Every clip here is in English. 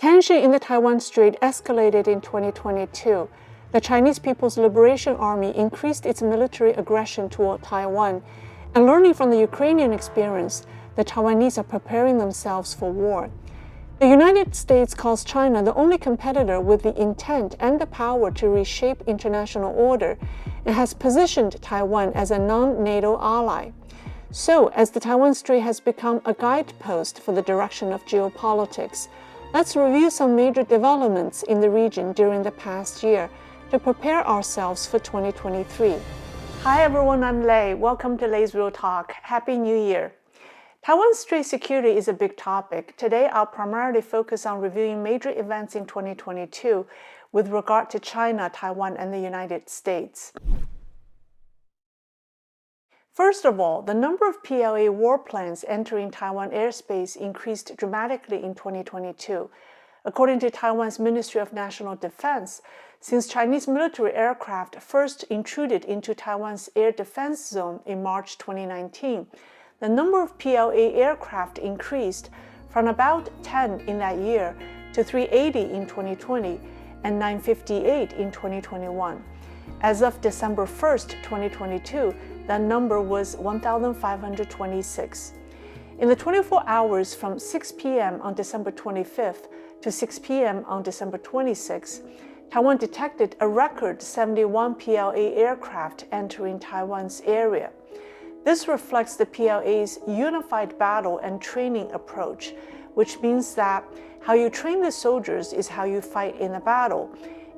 Tension in the Taiwan Strait escalated in 2022. The Chinese People's Liberation Army increased its military aggression toward Taiwan, and learning from the Ukrainian experience, the Taiwanese are preparing themselves for war. The United States calls China the only competitor with the intent and the power to reshape international order and has positioned Taiwan as a non-NATO ally. So, as the Taiwan Strait has become a guidepost for the direction of geopolitics, let's review some major developments in the region during the past year to prepare ourselves for 2023. Hi everyone, I'm Lei. Welcome to Leisrealtalk. Happy New Year. Taiwan Strait security is a big topic. Today, I'll primarily focus on reviewing major events in 2022 with regard to China, Taiwan, and the United States. First of all, the number of PLA warplanes entering Taiwan airspace increased dramatically in 2022. According to Taiwan's Ministry of National Defense, since Chinese military aircraft first intruded into Taiwan's air defense zone in March 2019, the number of PLA aircraft increased from about 10 in that year to 380 in 2020 and 958 in 2021. As of December 1st, 2022, that number was 1,526. In the 24 hours from 6 p.m. on December 25th to 6 p.m. on December 26th, Taiwan detected a record 71 PLA aircraft entering Taiwan's area. This reflects the PLA's unified battle and training approach, which means that how you train the soldiers is how you fight in a battle,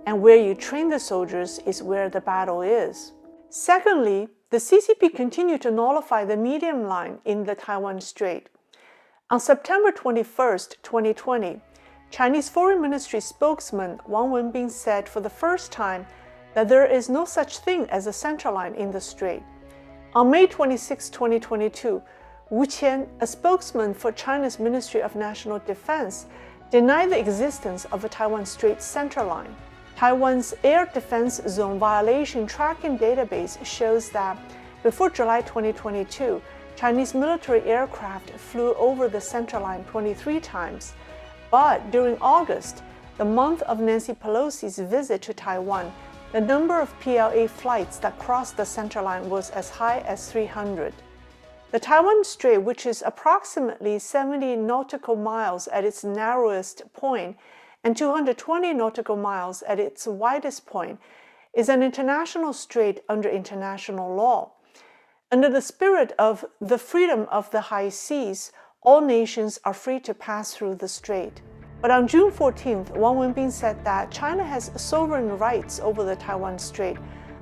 and where you train the soldiers is where the battle is. Secondly, the CCP continued to nullify the medium line in the Taiwan Strait. On September 21, 2020, Chinese Foreign Ministry spokesman Wang Wenbin said for the first time that there is no such thing as a central line in the strait. On May 26, 2022, Wu Qian, a spokesman for China's Ministry of National Defense, denied the existence of a Taiwan Strait central line. Taiwan's Air Defense Zone Violation Tracking Database shows that before July 2022, Chinese military aircraft flew over the central line 23 times. But during August, the month of Nancy Pelosi's visit to Taiwan, the number of PLA flights that crossed the central line was as high as 300. The Taiwan Strait, which is approximately 70 nautical miles at its narrowest point and 220 nautical miles at its widest point, is an international strait under international law. Under the spirit of the freedom of the high seas, all nations are free to pass through the strait. But on June 14th, Wang Wenbin said that China has sovereign rights over the Taiwan Strait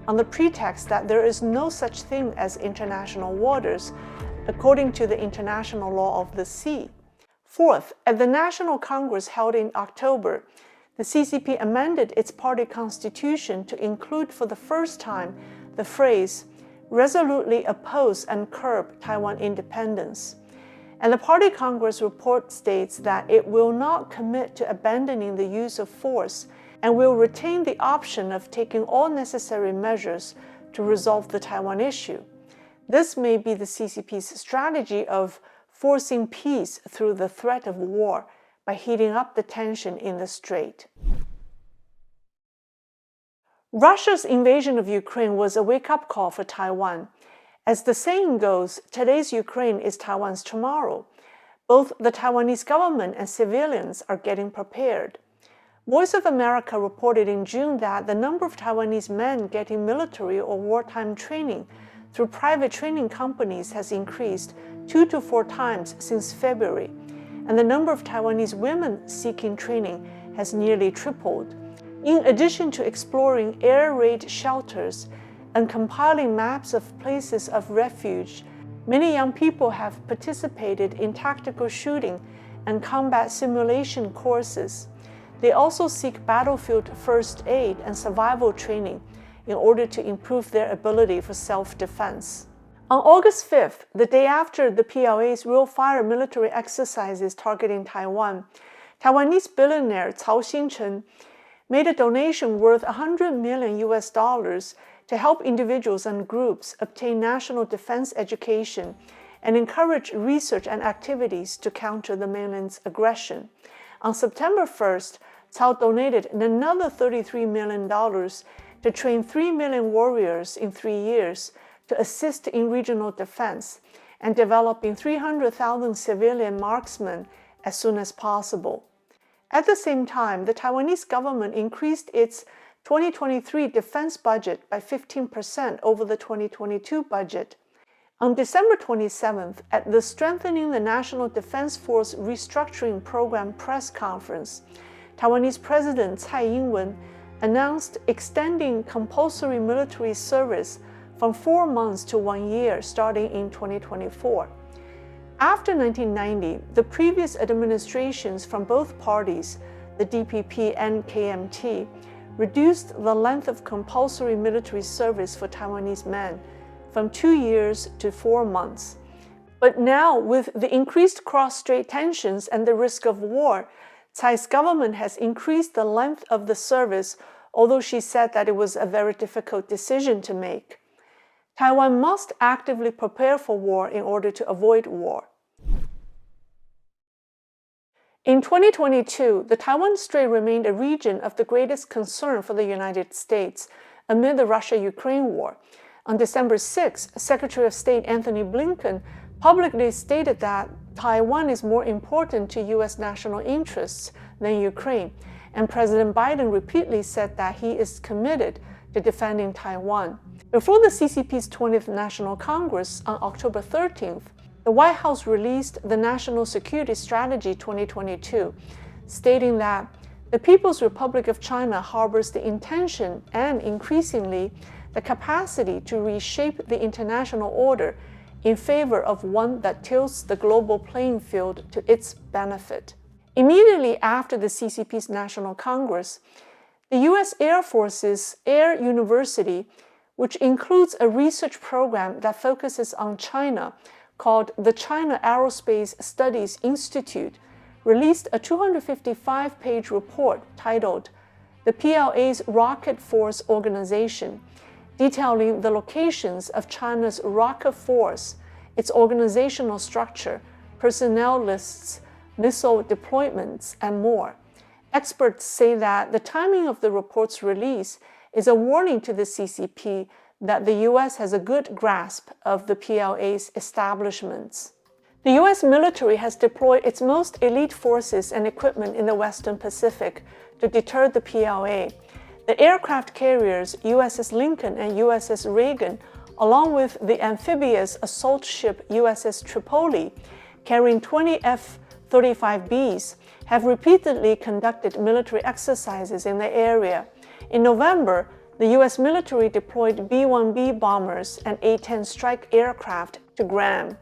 on the pretext that there is no such thing as international waters, according to the international law of the sea. Fourth, at the National Congress held in October, the CCP amended its party constitution to include for the first time the phrase, "resolutely oppose and curb Taiwan independence." And the Party Congress report states that it will not commit to abandoning the use of force and will retain the option of taking all necessary measures to resolve the Taiwan issue. This may be the CCP's strategy of forcing peace through the threat of war by heating up the tension in the strait. Russia's invasion of Ukraine was a wake-up call for Taiwan. As the saying goes, today's Ukraine is Taiwan's tomorrow. Both the Taiwanese government and civilians are getting prepared. Voice of America reported in June that the number of Taiwanese men getting military or wartime training through private training companies has increased 2 to 4 times since February, and the number of Taiwanese women seeking training has nearly tripled. In addition to exploring air raid shelters and compiling maps of places of refuge, many young people have participated in tactical shooting and combat simulation courses. They also seek battlefield first aid and survival training in order to improve their ability for self-defense. On August 5th, the day after the PLA's real-fire military exercises targeting Taiwan, Taiwanese billionaire Cao Xinchen made a donation worth $100 million to help individuals and groups obtain national defense education and encourage research and activities to counter the mainland's aggression. On September 1st, Cao donated another $33 million to train 3 million warriors in 3 years to assist in regional defense and developing 300,000 civilian marksmen as soon as possible. At the same time, the Taiwanese government increased its 2023 defense budget by 15% over the 2022 budget. On December 27th, at the Strengthening the National Defense Force Restructuring Program press conference, Taiwanese President Tsai Ing-wen announced extending compulsory military service from 4 months to 1 year starting in 2024. After 1990, the previous administrations from both parties, the DPP and KMT, reduced the length of compulsory military service for Taiwanese men from 2 years to 4 months. But now, with the increased cross-strait tensions and the risk of war, Tsai's government has increased the length of the service, although she said that it was a very difficult decision to make. Taiwan must actively prepare for war in order to avoid war. In 2022, the Taiwan Strait remained a region of the greatest concern for the United States amid the Russia-Ukraine war. On December 6, Secretary of State Anthony Blinken publicly stated that Taiwan is more important to U.S. national interests than Ukraine, and President Biden repeatedly said that he is committed to defending Taiwan. Before the CCP's 20th National Congress on October 13th, the White House released the National Security Strategy 2022, stating that the People's Republic of China harbors the intention and, increasingly, the capacity to reshape the international order in favor of one that tilts the global playing field to its benefit. Immediately after the CCP's National Congress, the U.S. Air Force's Air University, which includes a research program that focuses on China called the China Aerospace Studies Institute, released a 255-page report titled The PLA's Rocket Force Organization, detailing the locations of China's rocket force, its organizational structure, personnel lists, missile deployments, and more. Experts say that the timing of the report's release is a warning to the CCP that the U.S. has a good grasp of the PLA's establishments. The U.S. military has deployed its most elite forces and equipment in the Western Pacific to deter the PLA. The aircraft carriers USS Lincoln and USS Reagan, along with the amphibious assault ship USS Tripoli, carrying 20 F-35Bs, have repeatedly conducted military exercises in the area. In November, the U.S. military deployed B-1B bombers and A-10 strike aircraft to Guam.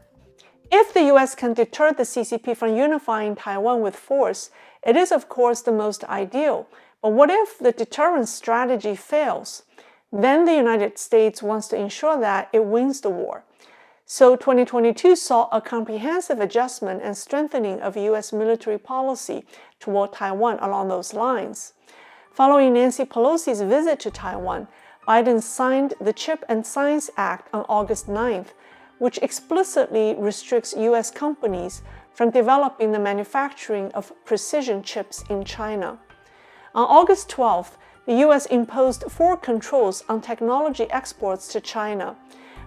If the U.S. can deter the CCP from unifying Taiwan with force, it is of course the most ideal. But what if the deterrence strategy fails? Then the United States wants to ensure that it wins the war. So 2022 saw a comprehensive adjustment and strengthening of U.S. military policy toward Taiwan along those lines. Following Nancy Pelosi's visit to Taiwan, Biden signed the Chip and Science Act on August 9th, which explicitly restricts U.S. companies from developing the manufacturing of precision chips in China. On August 12th, the U.S. imposed 4 controls on technology exports to China.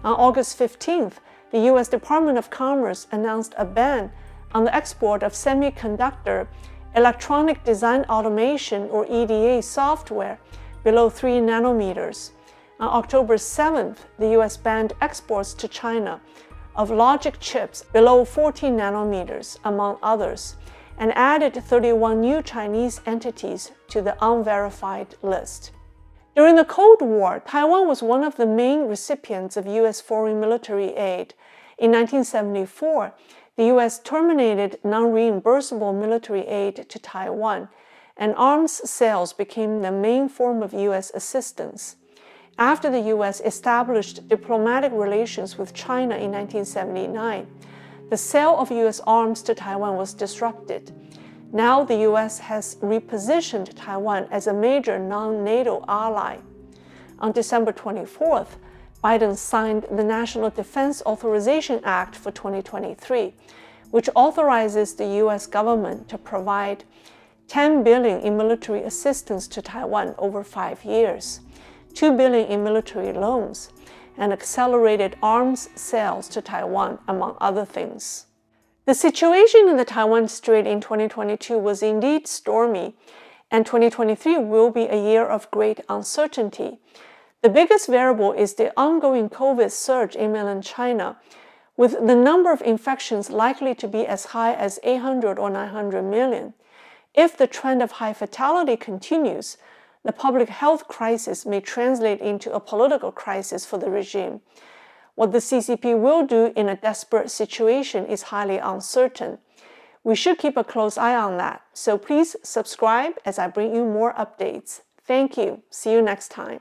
On August 15th, the U.S. Department of Commerce announced a ban on the export of semiconductor, electronic design automation or EDA software below 3 nanometers. On October 7th, the U.S. banned exports to China of logic chips below 14 nanometers, among others, and added 31 new Chinese entities to the unverified list. During the Cold War, Taiwan was one of the main recipients of U.S. foreign military aid. In 1974, the U.S. terminated non-reimbursable military aid to Taiwan, and arms sales became the main form of U.S. assistance. After the U.S. established diplomatic relations with China in 1979, the sale of U.S. arms to Taiwan was disrupted. Now the U.S. has repositioned Taiwan as a major non-NATO ally. On December 24th, Biden signed the National Defense Authorization Act for 2023, which authorizes the U.S. government to provide 10 billion in military assistance to Taiwan over 5 years, 2 billion in military loans, and accelerated arms sales to Taiwan, among other things. The situation in the Taiwan Strait in 2022 was indeed stormy, and 2023 will be a year of great uncertainty. The biggest variable is the ongoing COVID surge in mainland China, with the number of infections likely to be as high as 800 or 900 million. If the trend of high fatality continues, the public health crisis may translate into a political crisis for the regime. What the CCP will do in a desperate situation is highly uncertain. We should keep a close eye on that, so please subscribe as I bring you more updates. Thank you. See you next time.